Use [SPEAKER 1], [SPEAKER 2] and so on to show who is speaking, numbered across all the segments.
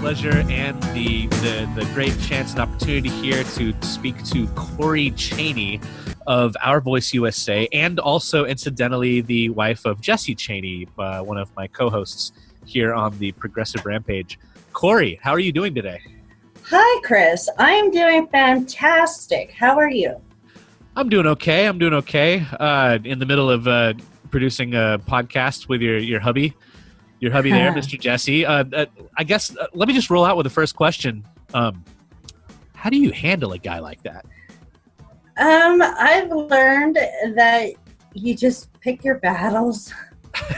[SPEAKER 1] pleasure and the great chance and opportunity here to speak to Cori Chaney of Our Voice USA, and also, incidentally, the wife of Jessie Chaney, one of my co-hosts here on the Progressive Rampage. Cori, how are you doing today?
[SPEAKER 2] Hi, Chris. I'm doing fantastic. How are you?
[SPEAKER 1] I'm doing okay. In the middle of producing a podcast with your hubby. Your hubby there, Mr. Jesse. I guess let me just roll out with the first question. How do you handle a guy like that?
[SPEAKER 2] I've learned that you just pick your battles.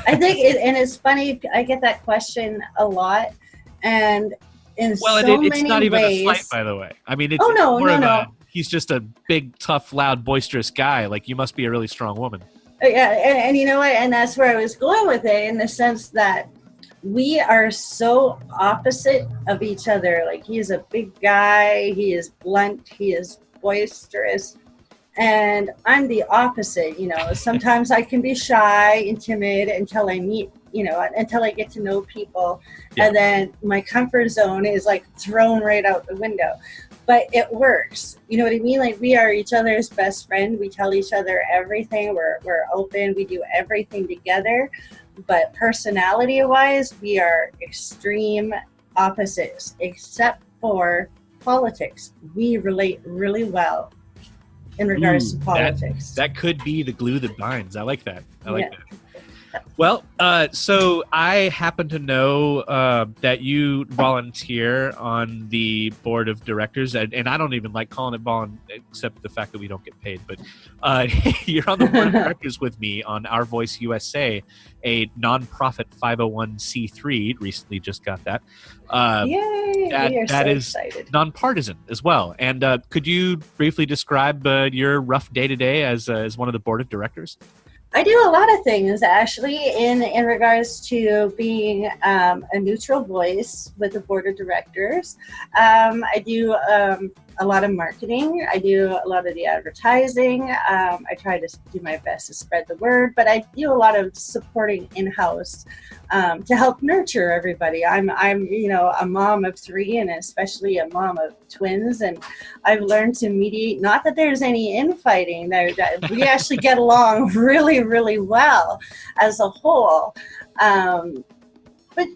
[SPEAKER 2] I think, and it's funny, I get that question a lot, and in so many ways.
[SPEAKER 1] It's not even a slight, by the way. I mean, it's no. He's just a big, tough, loud, boisterous guy. Like, you must be a really strong woman.
[SPEAKER 2] Yeah, and you know what? And that's where I was going with it, in the sense that we are so opposite of each other. Like, he's a big guy, he is blunt, he is boisterous, and I'm the opposite. You know, sometimes I can be shy and timid until I meet, until I get to know people, and then my comfort zone is like thrown right out the window. But it works. You know what I mean? Like, we are each other's best friend. We tell each other everything. We're open. We do everything together. But personality-wise, we are extreme opposites, except for politics. We relate really well in regards to politics.
[SPEAKER 1] That could be the glue that binds. I like that. I like that. Well, so I happen to know that you volunteer on the board of directors, and I don't even like calling it except the fact that we don't get paid, but you're on the board of directors with me on Our Voice USA, a non-profit 501c3, recently just got that.
[SPEAKER 2] Yay!
[SPEAKER 1] That is
[SPEAKER 2] excited.
[SPEAKER 1] Non-partisan as well. And could you briefly describe your rough day-to-day as one of the board of directors?
[SPEAKER 2] I do a lot of things, actually, in regards to being a neutral voice with the board of directors. I do a lot of marketing. I do a lot of the advertising. I try to do my best to spread the word, but I do a lot of supporting in-house to help nurture everybody. I'm a mom of 3, and especially a mom of twins, and I've learned to mediate. Not that there's any infighting. That we actually get along really, really well as a whole. But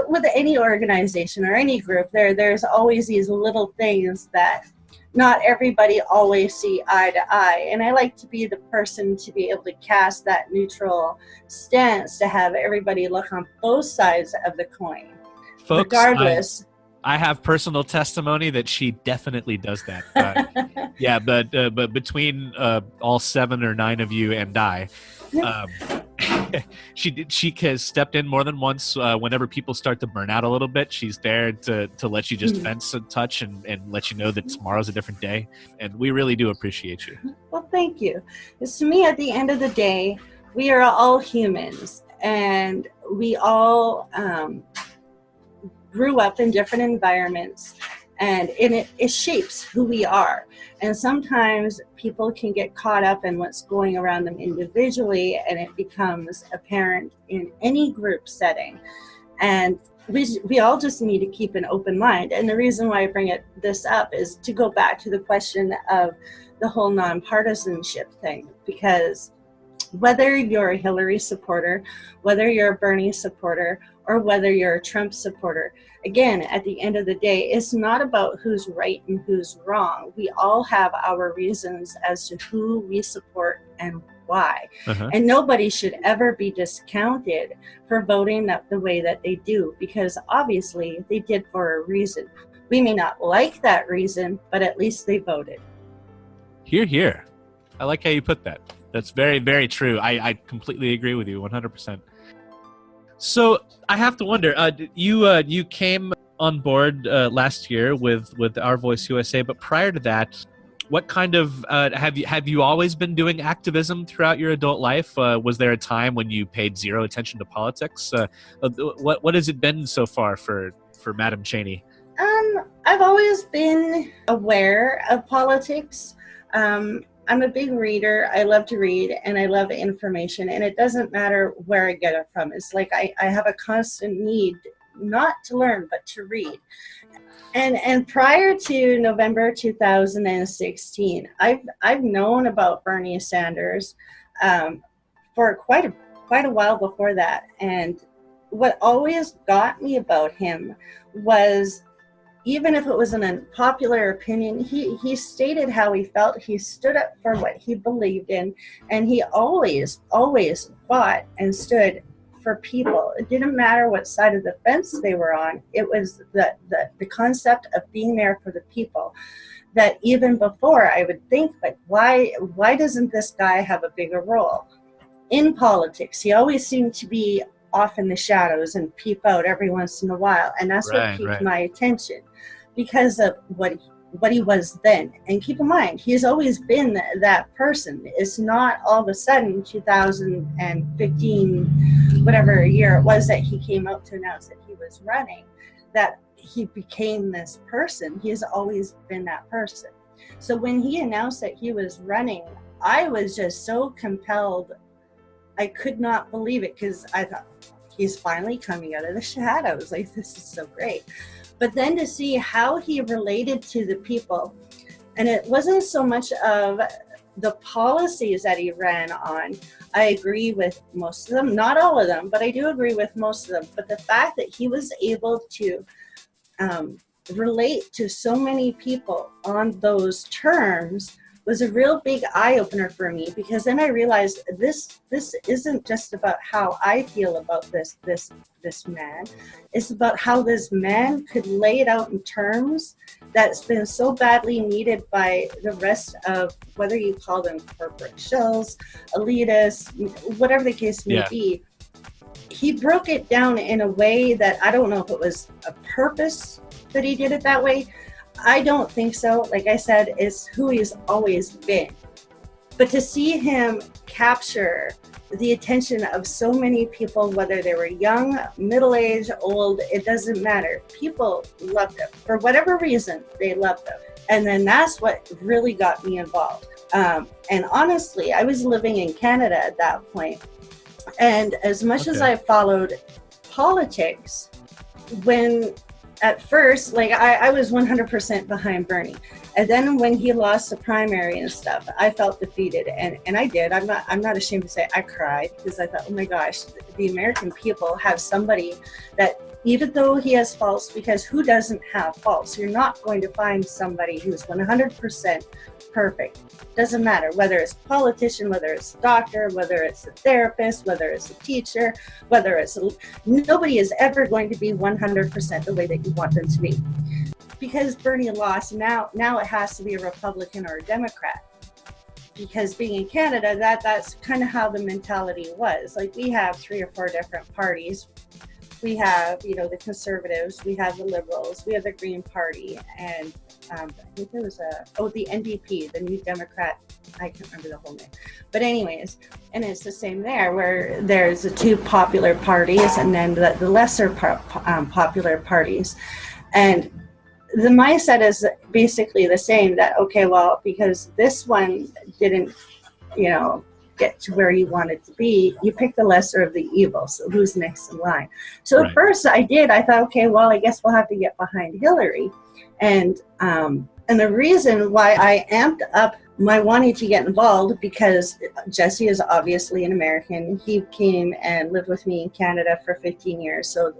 [SPEAKER 2] with any organization or any group, there's always these little things that not everybody always see eye to eye. And I like to be the person to be able to cast that neutral stance, to have everybody look on both sides of the coin.
[SPEAKER 1] Folks,
[SPEAKER 2] regardless.
[SPEAKER 1] I have personal testimony that she definitely does that. But between all 7 or 9 of you and I, she has stepped in more than once. Whenever people start to burn out a little bit, she's there to let you just fence and touch and let you know that tomorrow's a different day. And we really do appreciate you.
[SPEAKER 2] Well, thank you. Because to me, at the end of the day, we are all humans, and we all grew up in different environments, and it shapes who we are. And sometimes people can get caught up in what's going around them individually, and it becomes apparent in any group setting. And we all just need to keep an open mind. And the reason why I bring this up is to go back to the question of the whole nonpartisanship thing, because whether you're a Hillary supporter, whether you're a Bernie supporter, or whether you're a Trump supporter, again, at the end of the day, it's not about who's right and who's wrong. We all have our reasons as to who we support and why. And nobody should ever be discounted for voting the way that they do, because obviously they did for a reason. We may not like that reason, but at least they voted.
[SPEAKER 1] Hear, hear. I like how you put that. That's very, very true. I completely agree with you 100%. So I have to wonder, you came on board last year with Our Voice USA, but prior to that, what kind of have you always been doing activism throughout your adult life? Was there a time when you paid zero attention to politics? What has it been so far for Madam Chaney?
[SPEAKER 2] I've always been aware of politics. I'm a big reader. I love to read, and I love information, and it doesn't matter where I get it from. It's like I have a constant need not to learn, but to read. And prior to November 2016, I've known about Bernie Sanders for quite a while before that. And what always got me about him was, even if it was an unpopular opinion, he stated how he felt. He stood up for what he believed in, and he always fought and stood for people. It didn't matter what side of the fence they were on. It was the concept of being there for the people. That even before, I would think, like, why doesn't this guy have a bigger role in politics? He always seemed to be off in the shadows and peep out every once in a while, and that's what piqued my attention, because of what he was then. And keep in mind, he's always been that person. It's not all of a sudden 2015, whatever year it was, that he came out to announce that he was running, that he became this person. He has always been that person. So when he announced that he was running, I was just so compelled. I could not believe it, because I thought, he's finally coming out of the shadows. Like, this is so great. But then to see how he related to the people, and it wasn't so much of the policies that he ran on. I agree with most of them, not all of them, but I do agree with most of them. But the fact that he was able to relate to so many people on those terms was a real big eye-opener for me, because then I realized this isn't just about how I feel about this man. It's about how this man could lay it out in terms that's been so badly needed by the rest of, whether you call them corporate shells, elitists, whatever the case may be. He broke it down in a way that, I don't know if it was a purpose that he did it that way. I don't think so. Like I said, it's who he's always been. But to see him capture the attention of so many people, whether they were young, middle-aged, old, it doesn't matter. People loved him. For whatever reason, they loved him. And then that's what really got me involved. And honestly, I was living in Canada at that point. And as much as I followed politics, when at first, like, I was 100% behind Bernie. And then when he lost the primary and stuff, I felt defeated. And I did. I'm not ashamed to say I cried, because I thought, oh my gosh, the American people have somebody that, even though he has faults, because who doesn't have faults? You're not going to find somebody who's 100% perfect. Doesn't matter whether it's a politician, whether it's a doctor, whether it's a therapist, whether it's a teacher, whether it's nobody is ever going to be 100% the way that you want them to be. Because Bernie lost, now it has to be a Republican or a Democrat. Because being in Canada, that's kind of how the mentality was. Like, we have 3 or 4 different parties. We have, the Conservatives, we have the Liberals, we have the Green Party, and I think there was the NDP, the New Democrat, I can't remember the whole name. But anyways, and it's the same there, where there's the 2 popular parties and then the lesser popular parties. And the mindset is basically the same, that, okay, well, because this one didn't, get to where you wanted to be, you pick the lesser of the evils. So who's next in line? So at first I thought, okay, well, I guess we'll have to get behind Hillary. And the reason why I amped up my wanting to get involved, because Jessie is obviously an American. He came and lived with me in Canada for 15 years. So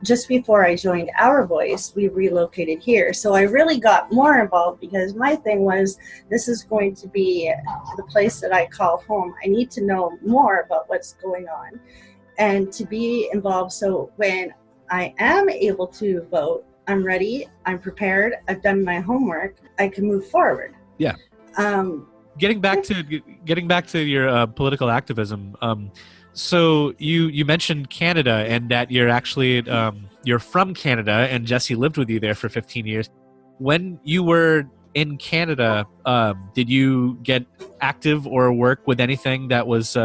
[SPEAKER 2] just before I joined Our Voice, we relocated here. So I really got more involved, because my thing was, this is going to be the place that I call home. I need to know more about what's going on and to be involved. So when I am able to vote, I'm ready, I'm prepared, I've done my homework, I can move forward.
[SPEAKER 1] Yeah. Getting back to your political activism, so you mentioned Canada, and that you're actually you're from Canada, and Jessie lived with you there for 15 years. When you were in Canada, did you get active or work with anything that was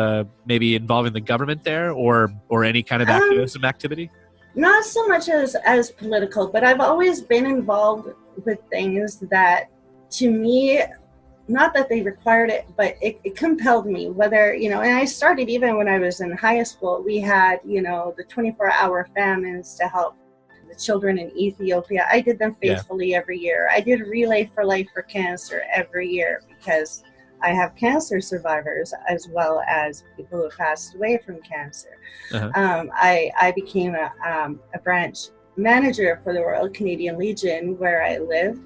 [SPEAKER 1] maybe involving the government there, or any kind of activism activity?
[SPEAKER 2] Not so much as political, but I've always been involved with things that, to me, not that they required it, but it compelled me, whether, and I started even when I was in high school. We had, the 24-hour famines to help the children in Ethiopia. I did them faithfully every year. I did Relay for Life for Cancer every year because I have cancer survivors as well as people who have passed away from cancer. I became a branch manager for the Royal Canadian Legion where I lived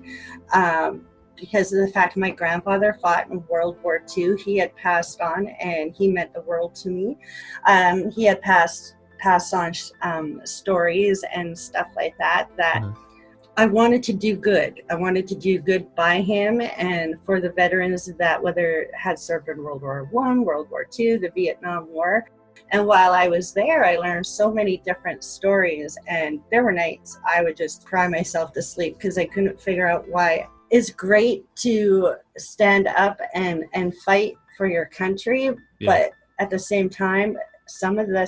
[SPEAKER 2] because of the fact my grandfather fought in World War II. He had passed on and he meant the world to me. He had passed on stories and stuff like that I wanted to do good. I wanted to do good by him and for the veterans that whether had served in World War I, World War II, the Vietnam War. And while I was there, I learned so many different stories. And there were nights I would just cry myself to sleep because I couldn't figure out why. It's great to stand up and fight for your country, but at the same time, some of the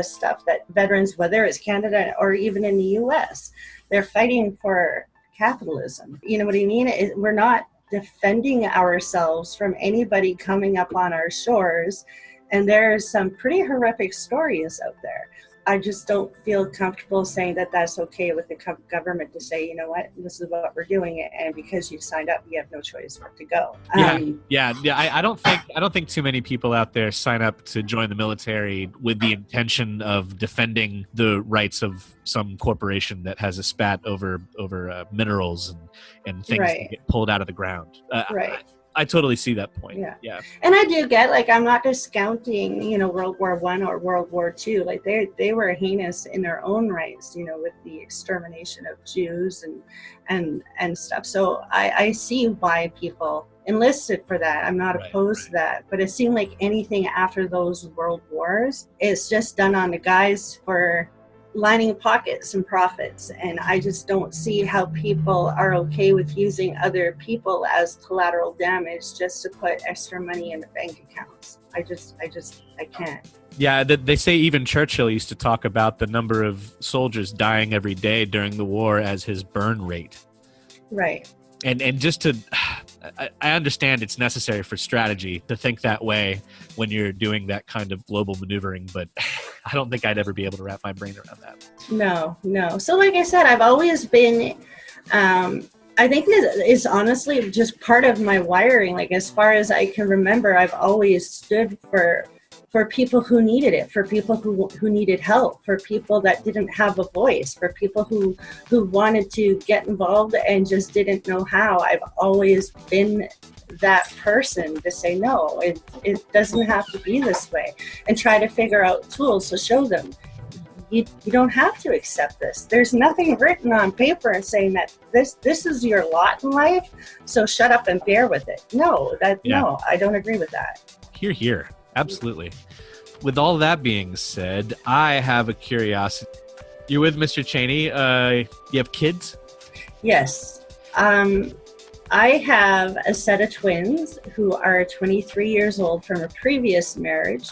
[SPEAKER 2] stuff that veterans, whether it's Canada or even in the US, they're fighting for capitalism. You know what I mean? We're not defending ourselves from anybody coming up on our shores. And there's some pretty horrific stories out there. I just don't feel comfortable saying that that's okay with the government to say, you know what, this is what we're doing, and because you signed up, you have no choice but to go.
[SPEAKER 1] I don't think too many people out there sign up to join the military with the intention of defending the rights of some corporation that has a spat over minerals and things that get pulled out of the ground. I totally see that point. Yeah.
[SPEAKER 2] And I do get, I'm not discounting, World War I or World War II. They were heinous in their own rights, with the extermination of Jews and stuff. So I see why people enlisted for that. I'm not opposed to that. But it seemed like anything after those world wars, it's just done on the guys for lining pockets and profits. And I just don't see how people are okay with using other people as collateral damage just to put extra money in the bank accounts. I can't.
[SPEAKER 1] Yeah, they say even Churchill used to talk about the number of soldiers dying every day during the war as his burn rate.
[SPEAKER 2] Right.
[SPEAKER 1] And just to, I understand it's necessary for strategy to think that way when you're doing that kind of global maneuvering, but I don't think I'd ever be able to wrap my brain around that.
[SPEAKER 2] No. So like I said, I've always been, I think it's honestly just part of my wiring. As far as I can remember, I've always stood for people who needed it, for people who needed help, for people that didn't have a voice, for people who wanted to get involved and just didn't know how. I've always been that person to say, no, it doesn't have to be this way, and try to figure out tools to show them. You don't have to accept this. There's nothing written on paper saying that this is your lot in life, so shut up and bear with it. No, I don't agree with that.
[SPEAKER 1] Hear. Absolutely. With all that being said, I have a curiosity. You're with Mr. Chaney. You have kids?
[SPEAKER 2] Yes. I have a set of twins who are 23 years old from a previous marriage.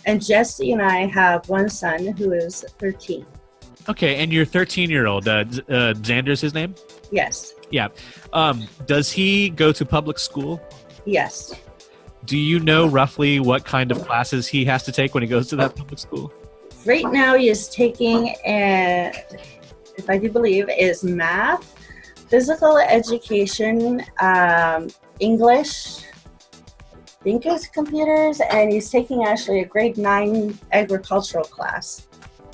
[SPEAKER 2] And Jessie and I have one son who is 13.
[SPEAKER 1] Okay, and your 13-year-old, Xander's his name?
[SPEAKER 2] Yes.
[SPEAKER 1] Yeah. Does he go to public school?
[SPEAKER 2] Yes.
[SPEAKER 1] Do you know roughly what kind of classes he has to take when he goes to that public school?
[SPEAKER 2] Right now he is taking, if I do believe, is math, physical education, English, I think it's computers, and he's taking actually a grade 9 agricultural class.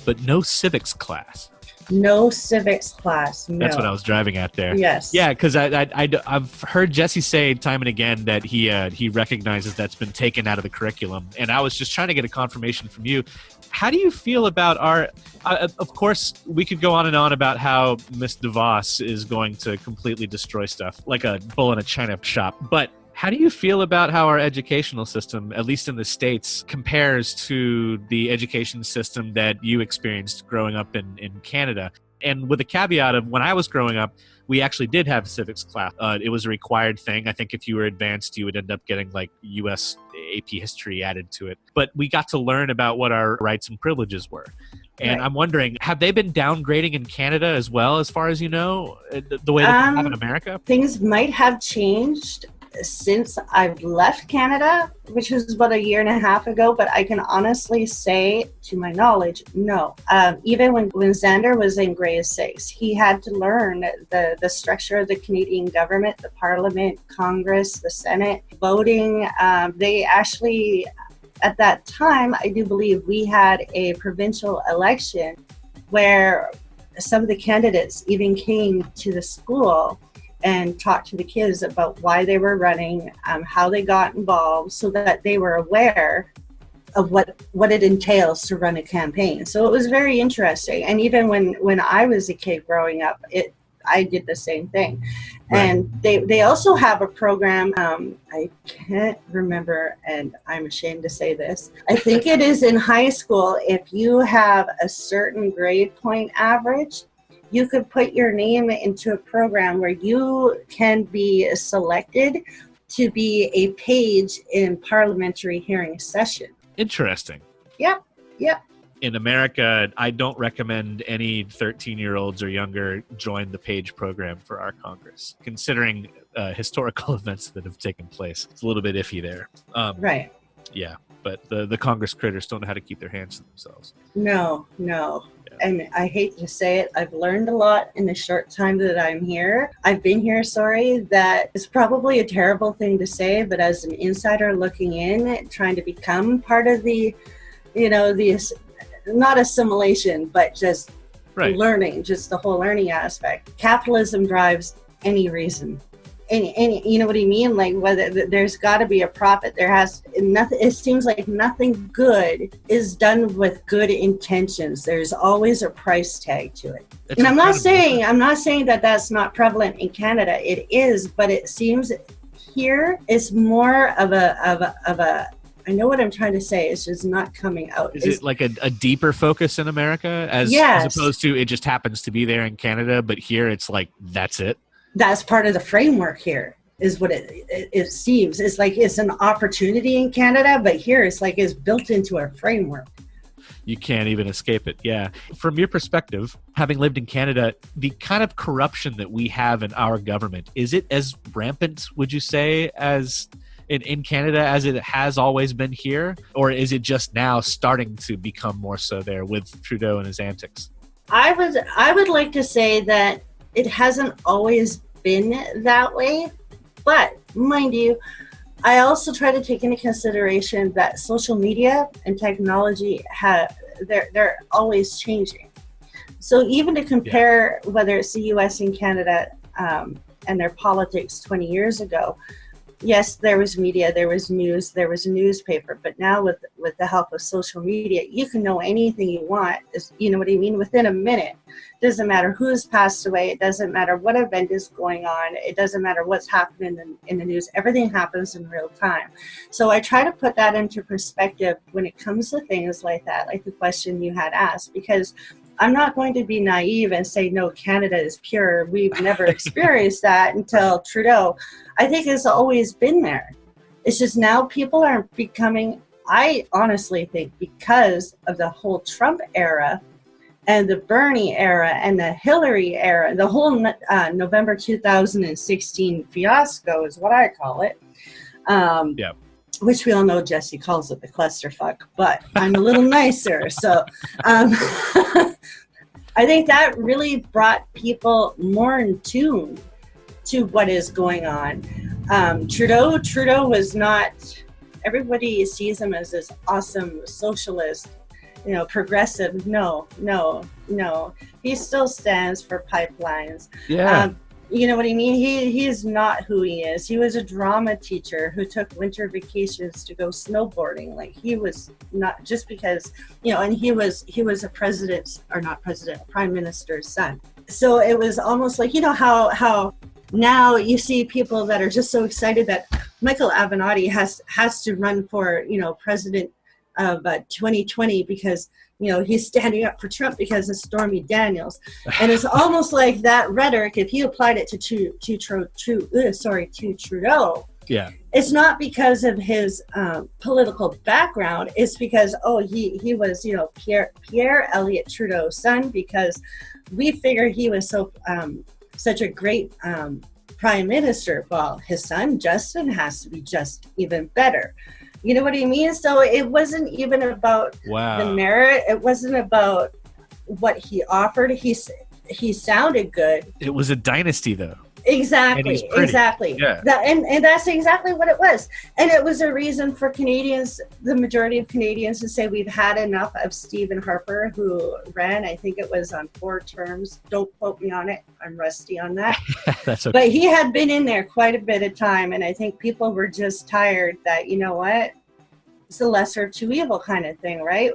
[SPEAKER 1] But no civics class.
[SPEAKER 2] No civics class. No.
[SPEAKER 1] That's what I was driving at there.
[SPEAKER 2] Yes.
[SPEAKER 1] Yeah, because I've heard Jessie say time and again that he recognizes that's been taken out of the curriculum, and I was just trying to get a confirmation from you. How do you feel about our? Of course, we could go on and on about how Miss DeVos is going to completely destroy stuff like a bull in a china shop, but how do you feel about how our educational system, at least in the States, compares to the education system that you experienced growing up in Canada? And with a caveat of when I was growing up, we actually did have civics class. It was a required thing. I think if you were advanced, you would end up getting like U.S. AP history added to it. But we got to learn about what our rights and privileges were. And I'm wondering, have they been downgrading in Canada as well, as far as you know, the way that they have in America?
[SPEAKER 2] Things might have changed. since I've left Canada, which was about 1.5 years ago, but I can honestly say, to my knowledge, no. Even when Xander was in grade 6, he had to learn the structure of the Canadian government, the Parliament, Congress, the Senate, voting. They actually, at that time, I do believe we had a provincial election where some of the candidates even came to the school and talk to the kids about why they were running, how they got involved, so that they were aware of what it entails to run a campaign. So it was very interesting. And even when I was a kid growing up, I did the same thing. Right. And they also have a program, I can't remember, and I'm ashamed to say this. I think it is in high school, if you have a certain grade point average, you could put your name into a program where you can be selected to be a page in parliamentary hearing session.
[SPEAKER 1] Interesting.
[SPEAKER 2] Yeah.
[SPEAKER 1] In America, I don't recommend any 13-year-olds or younger join the page program for our Congress, considering historical events that have taken place. It's a little bit iffy there.
[SPEAKER 2] Right.
[SPEAKER 1] Yeah, but the Congress critters don't know how to keep their hands to themselves.
[SPEAKER 2] No. And I hate to say it, I've learned a lot in the short time that I'm here. I've been here, that is probably a terrible thing to say, but as an insider looking in, trying to become part of the, not assimilation, but just learning, just the whole learning aspect. Capitalism drives any reason. Any, you know what I mean? Like, whether there's got to be a profit, there has nothing. It seems like nothing good is done with good intentions. There's always a price tag to it. And I'm not saying that that's not prevalent in Canada. It is, but it seems here it's more of a. I know what I'm trying to say. It's just not coming out.
[SPEAKER 1] Is it like a deeper focus in America, as opposed to it just happens to be there in Canada, but here it's like that's it.
[SPEAKER 2] That's part of the framework here, is what it seems. It's like it's an opportunity in Canada, but here it's like it's built into our framework.
[SPEAKER 1] You can't even escape it. Yeah. From your perspective, having lived in Canada, the kind of corruption that we have in our government, is it as rampant, would you say, as in Canada as it has always been here? Or is it just now starting to become more so there with Trudeau and his antics? I would like to say that it hasn't always been that way, but mind you, I also try to take into consideration that social media and technology they're always changing. So even to compare whether it's the US and Canada and their politics 20 years ago, yes, there was media, there was news, there was a newspaper, but now with the help of social media, you can know anything you want, you know what I mean, within a minute. Doesn't matter who's passed away, it doesn't matter what event is going on, it doesn't matter what's happening in the news, everything happens in real time. So I try to put that into perspective when it comes to things like that, like the question you had asked, because I'm not going to be naive and say, no, Canada is pure. We've never experienced that until Trudeau. I think it's always been there. It's just now people are becoming, I honestly think, because of the whole Trump era and the Bernie era and the Hillary era, the whole November 2016 fiasco is what I call it. Which we all know Jessie calls it the clusterfuck, but I'm a little nicer. So I think that really brought people more in tune to what is going on. Trudeau was not, everybody sees him as this awesome socialist, progressive. No. He still stands for pipelines. Yeah.
[SPEAKER 2] You know what I mean? He is not who he is. He was a drama teacher who took winter vacations to go snowboarding. Like, he was not, just because, and he was a prime minister's son. So it was almost like, how now you see people that are just so excited that Michael Avenatti has to run for, president of 2020 because he's standing up for Trump because of Stormy Daniels. And it's almost like that rhetoric, if you applied it to Trudeau, it's not because of his political background. It's because, he was, Pierre Elliott Trudeau's son, because we figure he was such a great prime minister. Well, his son, Justin, has to be just even better. You know what I mean? So it wasn't even about the merit. It wasn't about what he offered. He sounded good.
[SPEAKER 1] It was a dynasty, though.
[SPEAKER 2] Exactly.
[SPEAKER 1] Yeah.
[SPEAKER 2] And that's exactly what it was. And it was a reason for Canadians, the majority of Canadians, to say we've had enough of Stephen Harper, who ran, I think it was on 4 terms. Don't quote me on it. I'm rusty on that.
[SPEAKER 1] That's okay.
[SPEAKER 2] But he had been in there quite a bit of time. And I think people were just tired that, you know what? It's the lesser of two evil kind of thing, right?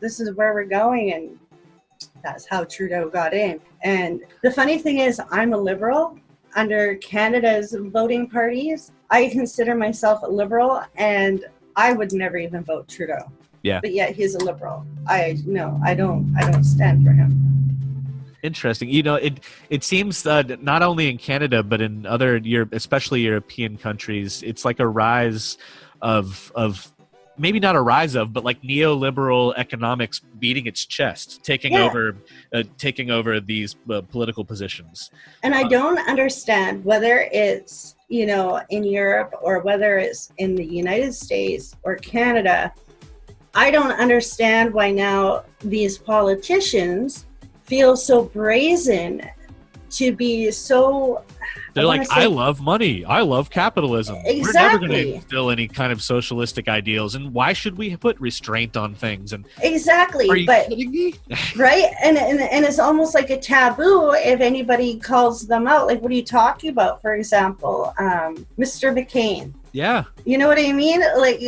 [SPEAKER 2] This is where we're going. And that's how Trudeau got in. And the funny thing is, I'm a Liberal. Under Canada's voting parties, I consider myself a Liberal, and I would never even vote Trudeau.
[SPEAKER 1] Yeah.
[SPEAKER 2] But yet he's a Liberal. I don't stand for him.
[SPEAKER 1] Interesting. You know, it seems that not only in Canada but in other especially European countries, it's like a rise of maybe not a rise of, but like neoliberal economics beating its chest, taking over these political positions.
[SPEAKER 2] And I don't understand whether it's, you know, in Europe or whether it's in the United States or Canada. I don't understand why now these politicians feel so brazen to be so...
[SPEAKER 1] They're like, I love money. I love capitalism.
[SPEAKER 2] Exactly.
[SPEAKER 1] We're never going to instill any kind of socialistic ideals. And why should we put restraint on things? And
[SPEAKER 2] exactly.
[SPEAKER 1] Are you kidding me?
[SPEAKER 2] Right? And it's almost like a taboo if anybody calls them out. Like, what are you talking about? For example, Mr. McCain.
[SPEAKER 1] Yeah.
[SPEAKER 2] You know what I mean? Like,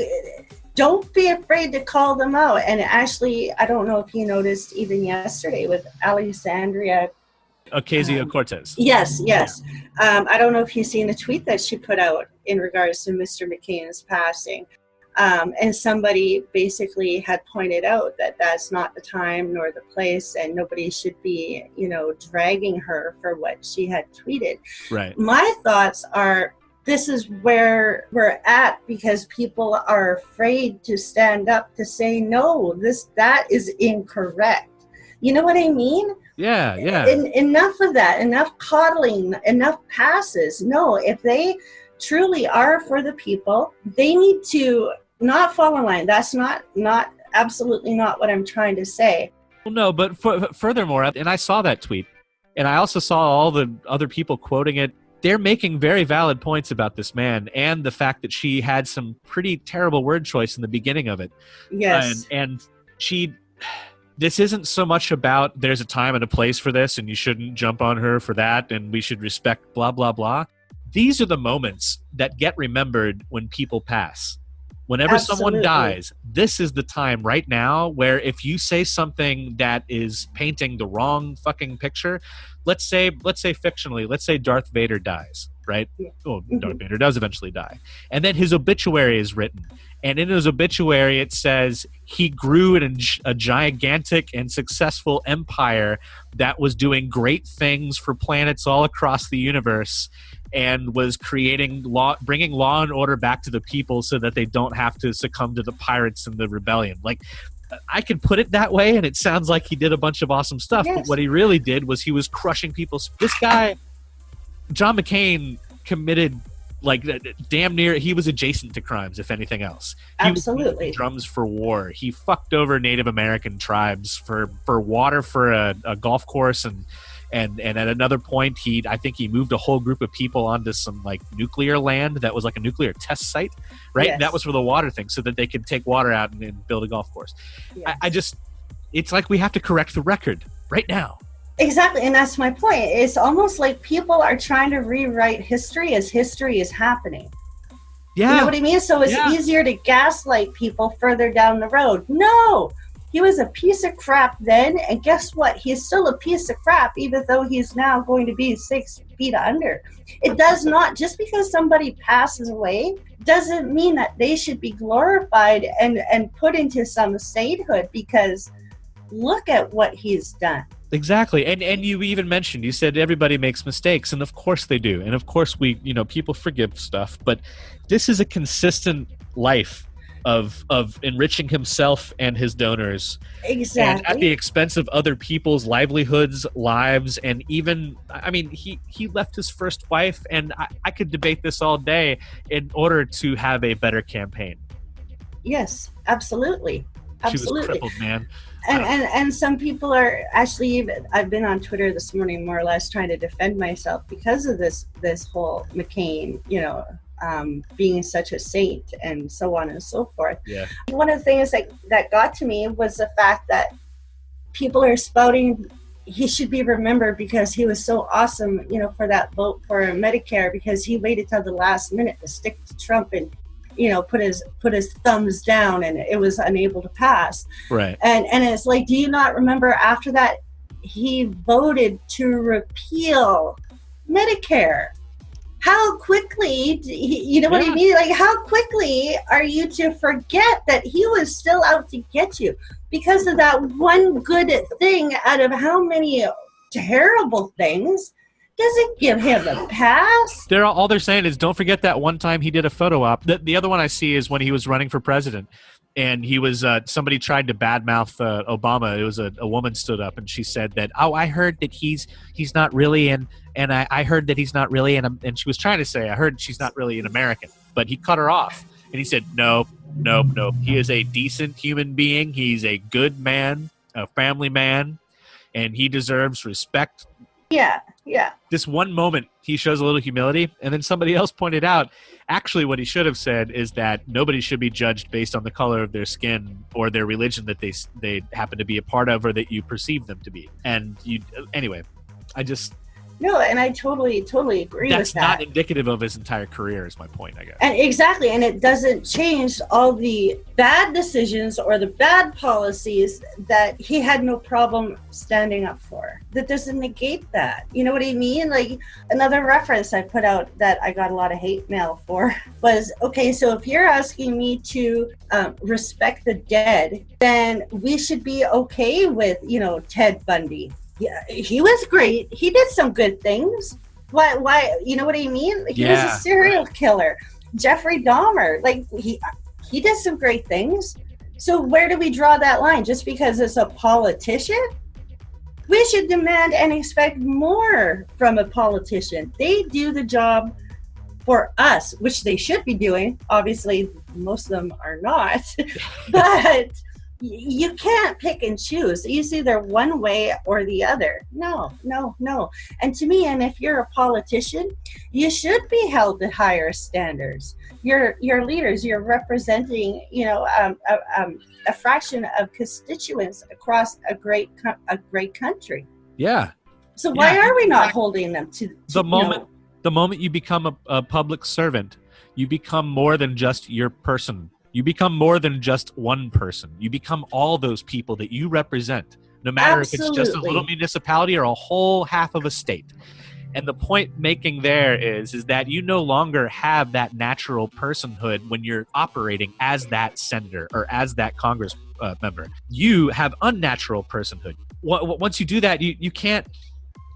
[SPEAKER 2] don't be afraid to call them out. And actually, I don't know if you noticed even yesterday with Alexandria
[SPEAKER 1] Ocasio-Cortez.
[SPEAKER 2] Yes. I don't know if you've seen the tweet that she put out in regards to Mr. McCain's passing. And somebody basically had pointed out that that's not the time nor the place, and nobody should be, you know, dragging her for what she had tweeted.
[SPEAKER 1] Right.
[SPEAKER 2] My thoughts are, this is where we're at because people are afraid to stand up to say, no, that is incorrect. You know what I mean?
[SPEAKER 1] Yeah.
[SPEAKER 2] Enough of that, enough coddling, enough passes. No, if they truly are for the people, they need to not fall in line. That's not absolutely not what I'm trying to say.
[SPEAKER 1] Well, no, but furthermore, and I saw that tweet, and I also saw all the other people quoting it. They're making very valid points about this man and the fact that she had some pretty terrible word choice in the beginning of it.
[SPEAKER 2] Yes.
[SPEAKER 1] And this isn't so much about there's a time and a place for this and you shouldn't jump on her for that and we should respect blah, blah, blah. These are the moments that get remembered when people pass. Whenever someone dies, this is the time right now where if you say something that is painting the wrong fucking picture, let's say fictionally, let's say Darth Vader dies, right?
[SPEAKER 2] Yeah.
[SPEAKER 1] Well, Darth Vader does eventually die. And then his obituary is written. And in his obituary, it says he grew in a gigantic and successful empire that was doing great things for planets all across the universe and was bringing law and order back to the people so that they don't have to succumb to the pirates and the rebellion. Like, I could put it that way, and it sounds like he did a bunch of awesome stuff.
[SPEAKER 2] Yes.
[SPEAKER 1] But what he really did was he was crushing people's... This guy, John McCain, committed... Like, damn near, he was adjacent to crimes, if anything else.
[SPEAKER 2] Absolutely.
[SPEAKER 1] He was drums for war. He fucked over Native American tribes for water for a golf course, and at another point, I think he moved a whole group of people onto some, like, nuclear land that was like a nuclear test site, right?
[SPEAKER 2] Yes.
[SPEAKER 1] And that was for the water thing, so that they could take water out and build a golf course.
[SPEAKER 2] Yes.
[SPEAKER 1] It's like we have to correct the record right now.
[SPEAKER 2] Exactly, and that's my point. It's almost like people are trying to rewrite history as history is happening.
[SPEAKER 1] Yeah.
[SPEAKER 2] You know what I mean? So it's easier to gaslight people further down the road. No! He was a piece of crap then, and guess what? He's still a piece of crap, even though he's now going to be 6 feet under. It does not, just because somebody passes away, doesn't mean that they should be glorified and put into some sainthood, because look at what he's done.
[SPEAKER 1] Exactly. And you even mentioned, you said everybody makes mistakes, and of course they do. And of course people forgive stuff, but this is a consistent life of enriching himself and his donors,
[SPEAKER 2] Exactly.
[SPEAKER 1] and at the expense of other people's livelihoods, lives, and even, I mean, he left his first wife, and I could debate this all day, in order to have a better campaign.
[SPEAKER 2] Yes, absolutely.
[SPEAKER 1] She was crippled, man.
[SPEAKER 2] And some people are actually, I've been on Twitter this morning more or less trying to defend myself because of this whole McCain, being such a saint and so on and so forth.
[SPEAKER 1] Yeah.
[SPEAKER 2] One of the things that got to me was the fact that people are spouting he should be remembered because he was so awesome, for that vote for Medicare, because he waited till the last minute to stick to Trump and put his thumbs down, and it was unable to pass.
[SPEAKER 1] Right.
[SPEAKER 2] And it's like, do you not remember after that he voted to repeal Medicare? How quickly, what I mean? Like, how quickly are you to forget that he was still out to get you because of that one good thing out of how many terrible things? Doesn't give him a pass.
[SPEAKER 1] All they're saying is, don't forget that one time he did a photo op. The other one I see is when he was running for president, and he was somebody tried to badmouth Obama. It was a woman stood up and she said that, I heard that he's not really and I heard that he's not really and she was trying to say, I heard she's not really an American, but he cut her off and he said, no. He is a decent human being. He's a good man, a family man, and he deserves respect.
[SPEAKER 2] Yeah.
[SPEAKER 1] This one moment, he shows a little humility, and then somebody else pointed out, actually what he should have said is that nobody should be judged based on the color of their skin or their religion that they happen to be a part of or that you perceive them to be. And anyway,
[SPEAKER 2] No, and I totally agree with that.
[SPEAKER 1] That's not indicative of his entire career, is my point, I guess.
[SPEAKER 2] And exactly, and it doesn't change all the bad decisions or the bad policies that he had no problem standing up for. That doesn't negate that. You know what I mean? Like, another reference I put out that I got a lot of hate mail for was, okay, so if you're asking me to respect the dead, then we should be okay with, Ted Bundy. Yeah, he was great. He did some good things. Why? You know what I mean? He was a serial killer. Jeffrey Dahmer, like he did some great things. So where do we draw that line? Just because it's a politician? We should demand and expect more from a politician. They do the job for us, which they should be doing. Obviously, most of them are not. But you can't pick and choose. It's either one way or the other. No. And to me, and if you're a politician, you should be held to higher standards. Your leaders, you're representing, a fraction of constituents across a great country.
[SPEAKER 1] Yeah.
[SPEAKER 2] So why are we not holding them to
[SPEAKER 1] the moment you become a public servant, you become more than just your person. You become more than just one person. You become all those people that you represent, no matter if it's just a little municipality or a whole half of a state. And the point making there is that you no longer have that natural personhood when you're operating as that senator or as that Congress member. You have unnatural personhood. Once you do that, you can't,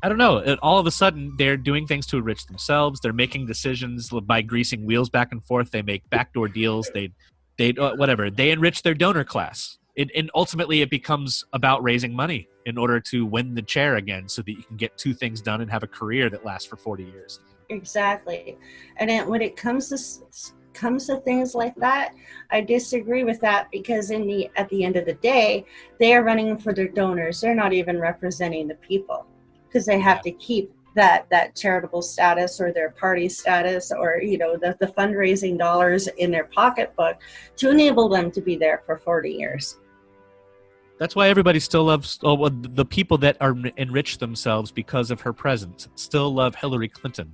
[SPEAKER 1] I don't know, all of a sudden they're doing things to enrich themselves. They're making decisions by greasing wheels back and forth. They make backdoor deals. They enrich their donor class. And ultimately it becomes about raising money in order to win the chair again so that you can get two things done and have a career that lasts for 40 years.
[SPEAKER 2] Exactly. And then when it comes to things like that, I disagree with that, because at the end of the day, they are running for their donors. They're not even representing the people, because they have to keep that charitable status or their party status or the fundraising dollars in their pocketbook to enable them to be there for 40 years.
[SPEAKER 1] That's why everybody still loves the people that are enrich themselves because of her presence still love Hillary Clinton.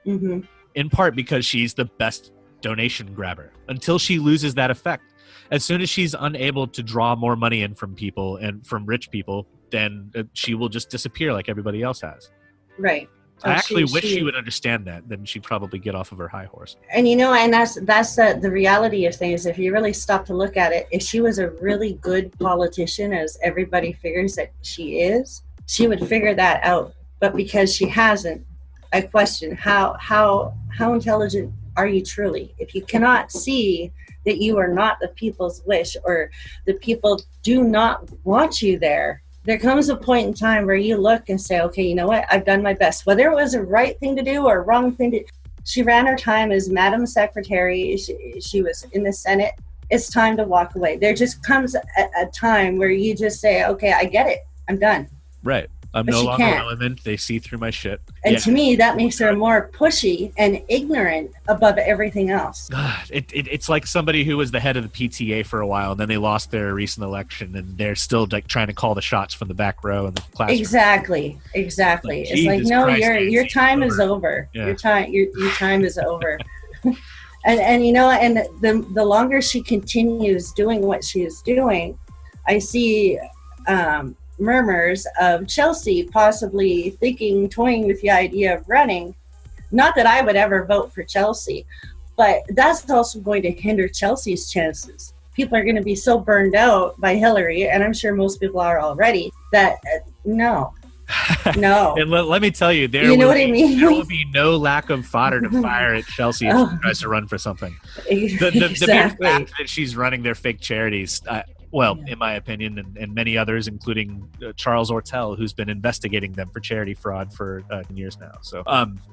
[SPEAKER 2] Mm-hmm.
[SPEAKER 1] In part because she's the best donation grabber until she loses that effect. As soon as she's unable to draw more money in from people and from rich people, then she will just disappear like everybody else has.
[SPEAKER 2] Right.
[SPEAKER 1] I actually wish she would understand that. Then she'd probably get off of her high horse.
[SPEAKER 2] And and that's the reality of things. If you really stop to look at it, if she was a really good politician, as everybody figures that she is, she would figure that out. But because she hasn't, I question how intelligent are you truly? If you cannot see that you are not the people's wish, or the people do not want you there, there comes a point in time where you look and say, okay, you know what? I've done my best. Whether it was a right thing to do or a wrong thing to do. She ran her time as Madam Secretary. She was in the Senate. It's time to walk away. There just comes a time where you just say, okay, I get it. I'm done.
[SPEAKER 1] Right. I'm
[SPEAKER 2] But
[SPEAKER 1] no
[SPEAKER 2] she
[SPEAKER 1] longer
[SPEAKER 2] can't.
[SPEAKER 1] relevant. They see through my shit.
[SPEAKER 2] And to me, that makes her more pushy and ignorant above everything else.
[SPEAKER 1] God, it's like somebody who was the head of the PTA for a while, and then they lost their recent election, and they're still like trying to call the shots from the back row in the classroom.
[SPEAKER 2] Exactly.
[SPEAKER 1] Like,
[SPEAKER 2] It's like,
[SPEAKER 1] Jesus
[SPEAKER 2] no,
[SPEAKER 1] Christ,
[SPEAKER 2] your
[SPEAKER 1] Nancy,
[SPEAKER 2] time
[SPEAKER 1] it's
[SPEAKER 2] is over.
[SPEAKER 1] Yeah.
[SPEAKER 2] Your time is over. And you know, and the longer she continues doing what she is doing, I see murmurs of Chelsea possibly toying with the idea of running. Not that I would ever vote for Chelsea, but that's also going to hinder Chelsea's chances. People are going to be so burned out by Hillary, and I'm sure most people are already, that no.
[SPEAKER 1] And let me tell you, there will be no lack of fodder to fire at Chelsea if she tries to run for something.
[SPEAKER 2] Exactly.
[SPEAKER 1] The mere fact that she's running their fake charities, in my opinion, and many others, including Charles Ortel, who's been investigating them for charity fraud for years now. So,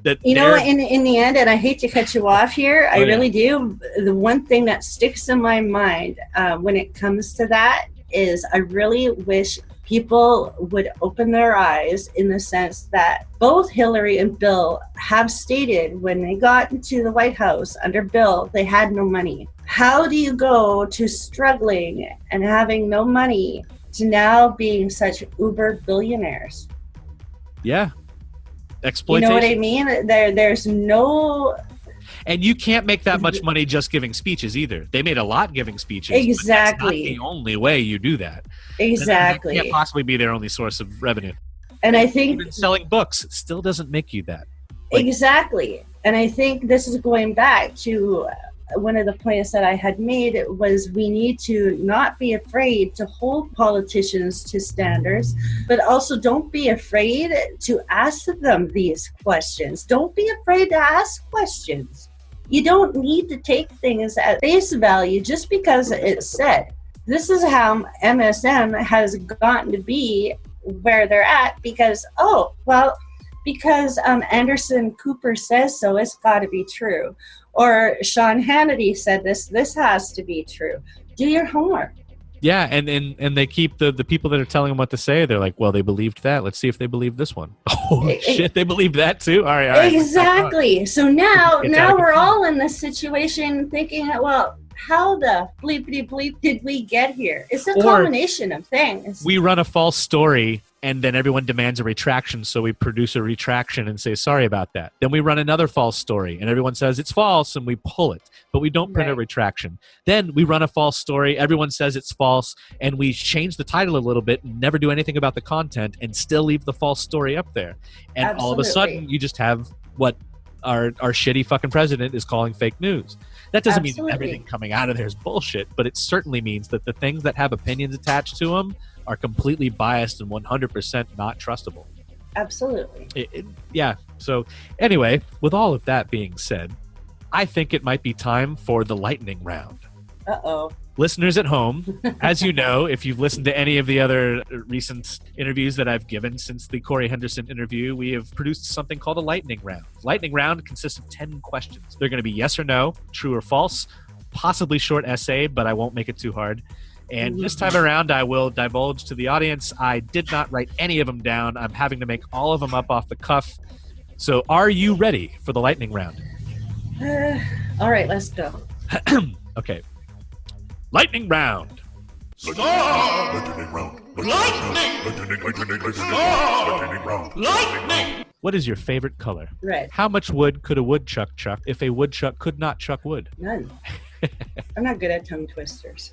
[SPEAKER 1] in
[SPEAKER 2] the end, and I hate to cut you off here, I really do. The one thing that sticks in my mind when it comes to that is I really wish people would open their eyes, in the sense that both Hillary and Bill have stated when they got into the White House under Bill, they had no money. How do you go to struggling and having no money to now being such uber billionaires?
[SPEAKER 1] Yeah. Exploitation.
[SPEAKER 2] You know what I mean? There's no...
[SPEAKER 1] And you can't make that much money just giving speeches either. They made a lot giving speeches.
[SPEAKER 2] Exactly.
[SPEAKER 1] But that's not the only way you do that.
[SPEAKER 2] Exactly.
[SPEAKER 1] That can't possibly be their only source of revenue.
[SPEAKER 2] And I think
[SPEAKER 1] even selling books still doesn't make you that.
[SPEAKER 2] Exactly. And I think this is going back to one of the points that I had made, was we need to not be afraid to hold politicians to standards, but also don't be afraid to ask them these questions. Don't be afraid to ask questions. You don't need to take things at face value just because it's said. This is how MSM has gotten to be where they're at because Anderson Cooper says so, it's got to be true. Or Sean Hannity said this has to be true. Do your homework.
[SPEAKER 1] Yeah, and they keep the people that are telling them what to say, they're like, well, they believed that. Let's see if they believe this one. Oh, shit, they believed that too? All right.
[SPEAKER 2] Exactly. So now we're all in this situation thinking, well, how the bleepity bleep did we get here? It's a combination of things.
[SPEAKER 1] We run a false story, and then everyone demands a retraction, so we produce a retraction and say, sorry about that. Then we run another false story, and everyone says it's false, and we pull it, but we don't print a retraction. Then we run a false story, everyone says it's false, and we change the title a little bit and never do anything about the content and still leave the false story up there. And all of a sudden, you just have what our shitty fucking president is calling fake news. That doesn't mean everything coming out of there is bullshit, but it certainly means that the things that have opinions attached to them are completely biased and 100% not trustable.
[SPEAKER 2] Absolutely.
[SPEAKER 1] Yeah. So anyway, with all of that being said, I think it might be time for the lightning round.
[SPEAKER 2] Uh-oh.
[SPEAKER 1] Listeners at home, as you know, if you've listened to any of the other recent interviews that I've given since the Corey Henderson interview, we have produced something called a lightning round. Lightning round consists of 10 questions. They're going to be yes or no, true or false, possibly short essay, but I won't make it too hard. And this time around, I will divulge to the audience, I did not write any of them down. I'm having to make all of them up off the cuff. So are you ready for the lightning round?
[SPEAKER 2] All right, let's go.
[SPEAKER 1] Okay. Lightning round.
[SPEAKER 3] Lightning round. Lightning.
[SPEAKER 1] What is your favorite color?
[SPEAKER 2] Red.
[SPEAKER 1] How much wood could a woodchuck chuck if a woodchuck could not chuck wood?
[SPEAKER 2] None. I'm not good at tongue twisters.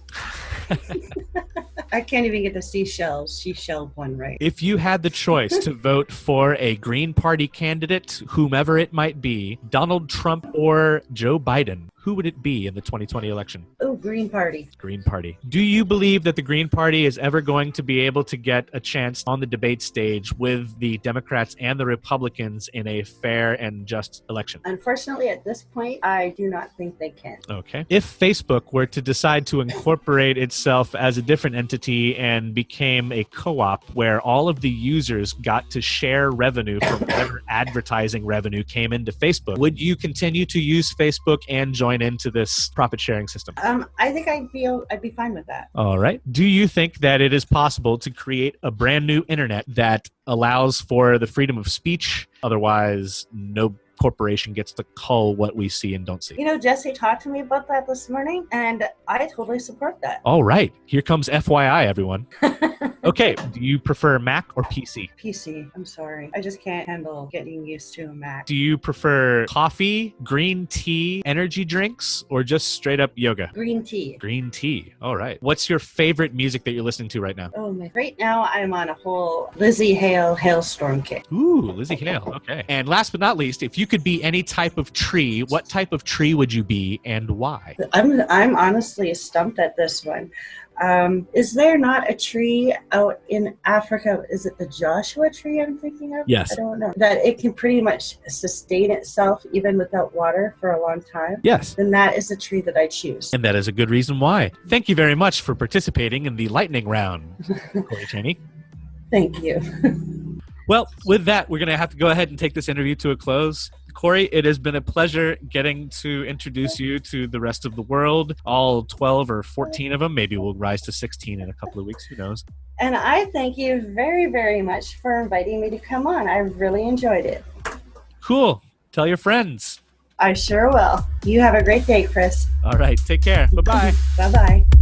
[SPEAKER 2] I can't even get the seashells. She shelled one right.
[SPEAKER 1] If you had the choice to vote for a Green Party candidate, whomever it might be, Donald Trump or Joe Biden, who would it be in the 2020 election?
[SPEAKER 2] Oh, Green Party.
[SPEAKER 1] Green Party. Do you believe that the Green Party is ever going to be able to get a chance on the debate stage with the Democrats and the Republicans in a fair and just election?
[SPEAKER 2] Unfortunately, at this point, I do not think they can.
[SPEAKER 1] Okay. If Facebook were to decide to incorporate itself as a different entity and became a co-op where all of the users got to share revenue from whatever advertising revenue came into Facebook, would you continue to use Facebook and join into this profit sharing system?
[SPEAKER 2] I think I'd be fine with that.
[SPEAKER 1] All right. Do you think that it is possible to create a brand new internet that allows for the freedom of speech? Otherwise, no corporation gets to cull what we see and don't see.
[SPEAKER 2] You know, Jessie talked to me about that this morning, and I totally support that.
[SPEAKER 1] All right. Here comes FYI, everyone. Okay. Do you prefer Mac or PC?
[SPEAKER 2] PC. I'm sorry. I just can't handle getting used to a Mac.
[SPEAKER 1] Do you prefer coffee, green tea, energy drinks, or just straight up yoga?
[SPEAKER 2] Green tea.
[SPEAKER 1] Green tea. All right. What's your favorite music that you're listening to right now?
[SPEAKER 2] Oh my! Right now, I'm on a whole Lizzie Hale hailstorm kick.
[SPEAKER 1] Ooh, Lizzie Hale. Okay. And last but not least, if you could be any type of tree, what type of tree would you be and why?
[SPEAKER 2] I'm honestly stumped at this one. Is there not a tree out in Africa? Is it the Joshua tree I'm thinking of?
[SPEAKER 1] Yes.
[SPEAKER 2] I don't know. That it can pretty much sustain itself even without water for a long time?
[SPEAKER 1] Yes.
[SPEAKER 2] Then that is the tree that I choose.
[SPEAKER 1] And that is a good reason why. Thank you very much for participating in the lightning round, Cori Chaney.
[SPEAKER 2] Thank you.
[SPEAKER 1] Well, with that, we're going to have to go ahead and take this interview to a close. Cori, it has been a pleasure getting to introduce you to the rest of the world, all 12 or 14 of them. Maybe we'll rise to 16 in a couple of weeks. Who knows?
[SPEAKER 2] And I thank you very, very much for inviting me to come on. I really enjoyed it.
[SPEAKER 1] Cool. Tell your friends.
[SPEAKER 2] I sure will. You have a great day, Chris.
[SPEAKER 1] All right. Take care. Bye-bye.
[SPEAKER 2] Bye-bye.